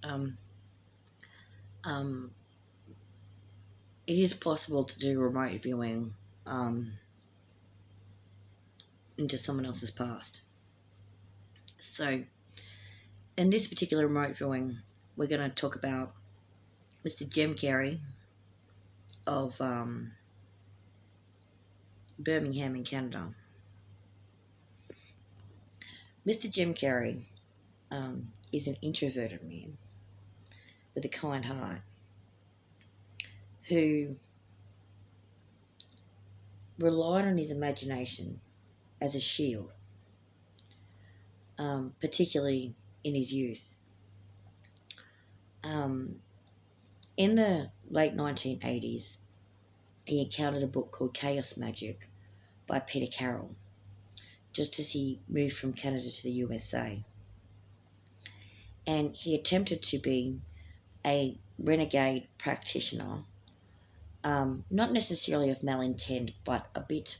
Um, um, it is possible to do remote viewing into someone else's past. So, in this particular remote viewing, we're going to talk about Mr. Jim Carrey of Birmingham in Canada. Mr. Jim Carrey is an introverted man with a kind heart who relied on his imagination as a shield, particularly in his youth. In the late 1980s, he encountered a book called Chaos Magic by Peter Carroll, just as he moved from Canada to the USA. And he attempted to be a renegade practitioner, not necessarily of malintent, but a bit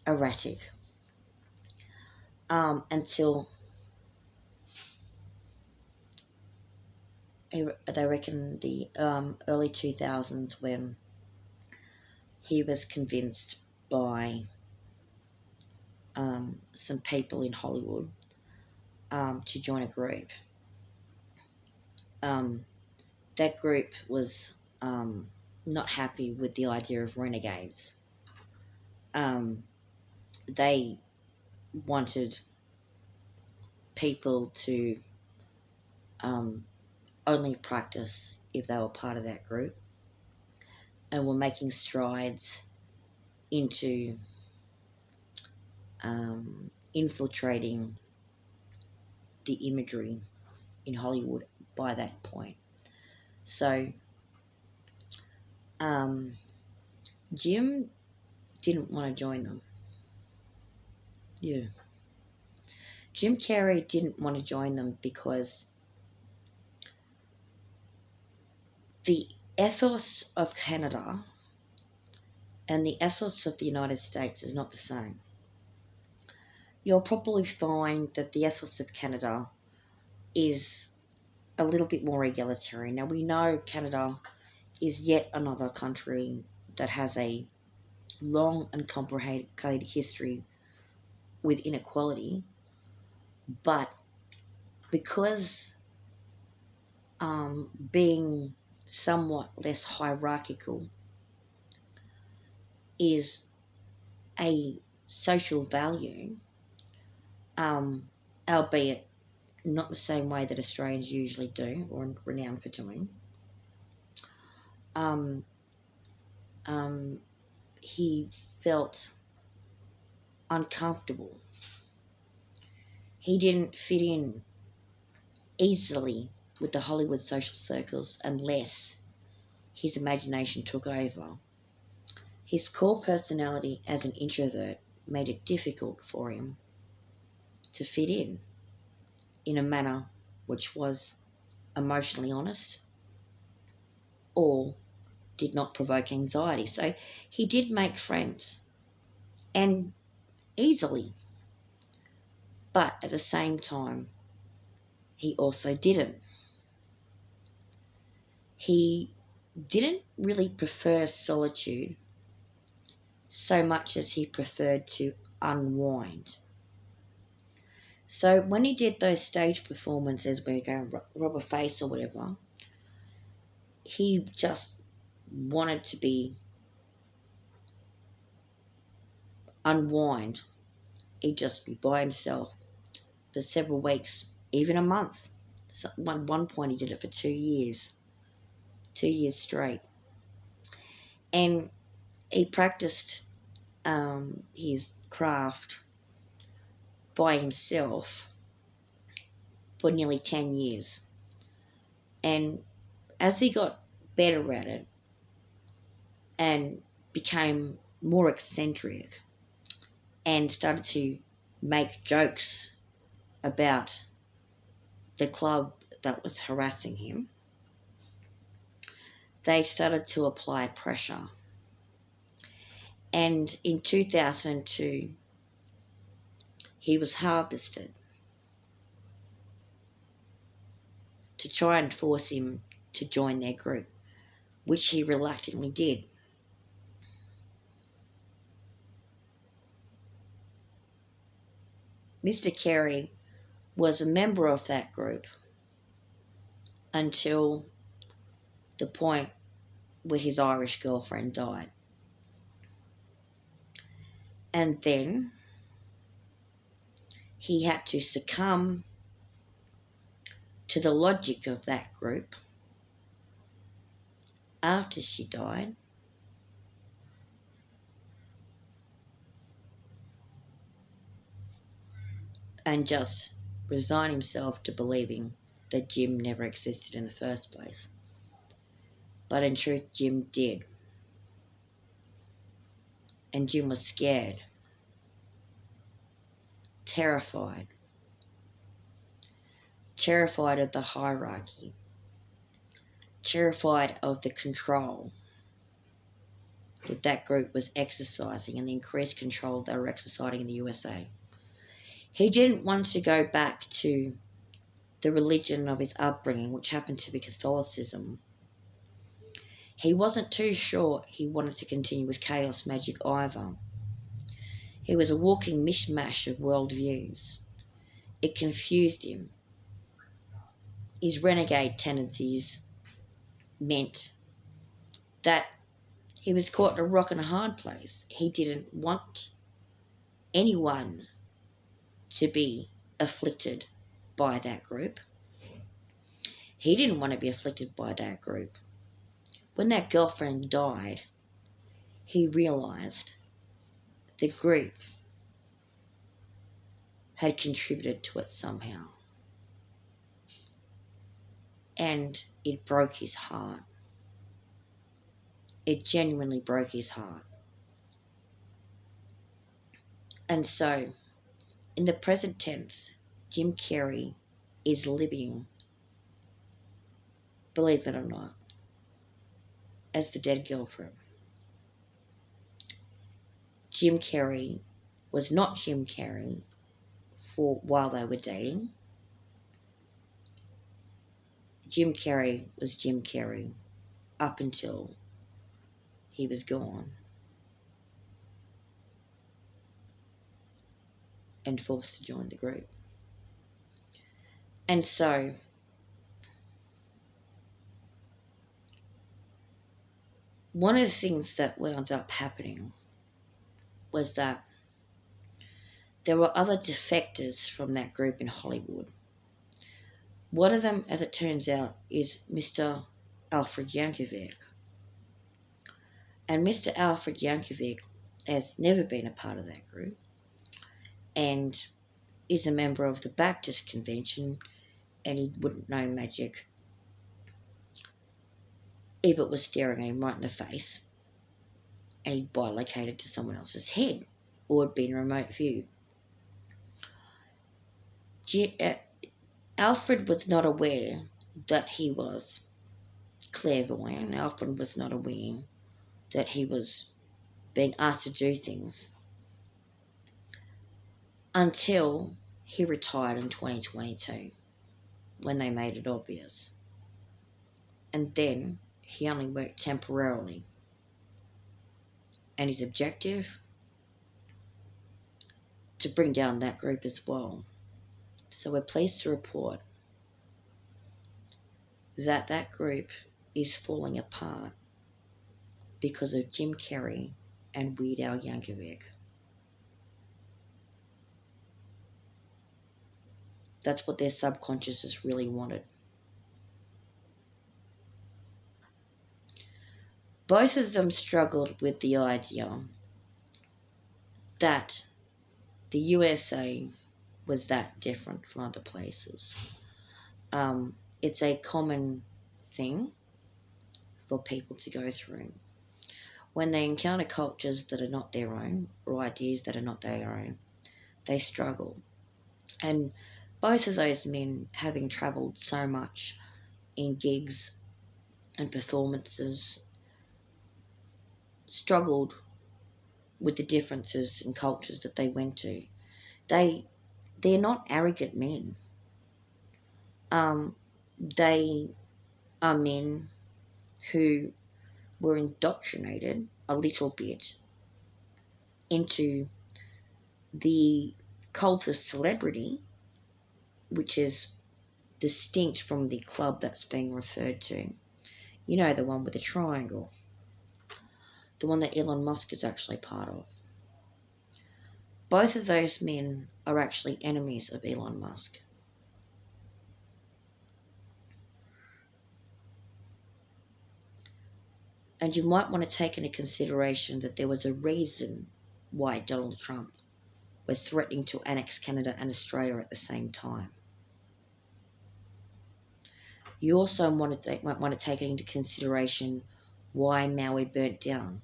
erratic, until they reckon the early 2000s, when he was convinced by some people in Hollywood to join a group. That group was not happy with the idea of renegades. They wanted people to only practice if they were part of that group, and were making strides into infiltrating the imagery in Hollywood by that point. So Jim didn't want to join them. Yeah. Jim Carrey didn't want to join them because the ethos of Canada and the ethos of the United States is not the same. You'll probably find that the ethos of Canada is a little bit more egalitarian. Now, we know Canada is yet another country that has a long and complicated history with inequality, but because being somewhat less hierarchical is a social value, albeit not the same way that Australians usually do or are renowned for doing, he felt uncomfortable. He didn't fit in easily with the Hollywood social circles unless his imagination took over. His core personality as an introvert made it difficult for him to fit in a manner which was emotionally honest or did not provoke anxiety. So he did make friends, and easily, but at the same time, he also didn't. He didn't really prefer solitude so much as he preferred to unwind. So when he did those stage performances where he go rub a face or whatever, he just wanted to be unwind. He'd just be by himself for several weeks, even a month. So at one point he did it for 2 years straight. And he practiced his craft by himself for nearly 10 years. And as he got better at it and became more eccentric and started to make jokes about the club that was harassing him, they started to apply pressure. And in 2002, he was harvested. to try and force him to join their group, which he reluctantly did. Mr. Carey was a member of that group until the point where his Irish girlfriend died. And then he had to succumb to the logic of that group after she died, and just resign himself to believing that Jim never existed in the first place. But in truth, Jim did. And Jim was scared, terrified of the hierarchy, terrified of the control that group was exercising and the increased control they were exercising in the USA. He didn't want to go back to the religion of his upbringing, which happened to be Catholicism. He wasn't too sure he wanted to continue with chaos magic either. He was a walking mishmash of worldviews. It confused him. His renegade tendencies meant that he was caught in a rock and a hard place. He didn't want anyone to be afflicted by that group. He didn't want to be afflicted by that group. When that girlfriend died, he realised the group had contributed to it somehow. And it broke his heart. It genuinely broke his heart. And so, in the present tense, Jim Carey is living, believe it or not, as the dead girlfriend. Jim Carey was not Jim Carey while they were dating. Jim Carey was Jim Carey up until he was gone and forced to join the group. And so, one of the things that wound up happening was that there were other defectors from that group in Hollywood. One of them, as it turns out, is Mr. Alfred Yankovic. And Mr. Alfred Yankovic has never been a part of that group and is a member of the Baptist Convention, and he wouldn't know magic if it was staring at him right in the face and he'd bilocated to someone else's head or had been remote viewed. Alfred was not aware that he was clairvoyant. Alfred was not aware that he was being asked to do things until he retired in 2022, when they made it obvious. And then he only worked temporarily. And his objective? To bring down that group as well. So we're pleased to report that that group is falling apart because of Jim Carey and Weird Al Yankovic. That's what their subconsciouses really wanted. Both of them struggled with the idea that the USA was that different from other places. It's a common thing for people to go through. When they encounter cultures that are not their own, or ideas that are not their own, they struggle. And both of those men, having travelled so much in gigs and performances, struggled with the differences in cultures that they went to. They're not arrogant men. They are men who were indoctrinated a little bit into the cult of celebrity, which is distinct from the club that's being referred to. You know, the one with the triangle, the one that Elon Musk is actually part of. Both of those men are actually enemies of Elon Musk. And you might want to take into consideration that there was a reason why Donald Trump was threatening to annex Canada and Australia at the same time. You also might want to take into consideration why Maui burnt down.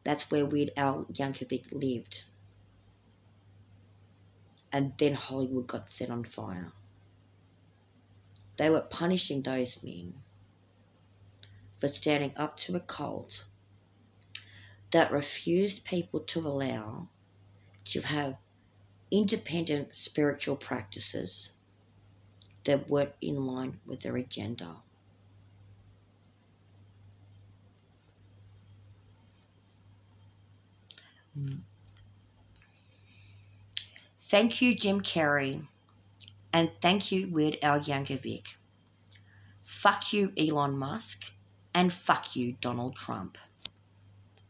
That's where Weird Al Yankovic lived. And then Hollywood got set on fire. They were punishing those men for standing up to a cult that refused people to allow to have independent spiritual practices that weren't in line with their agenda. Thank you, Jim Carrey, and thank you, Weird Al Yankovic. Fuck you, Elon Musk, and fuck you, Donald Trump.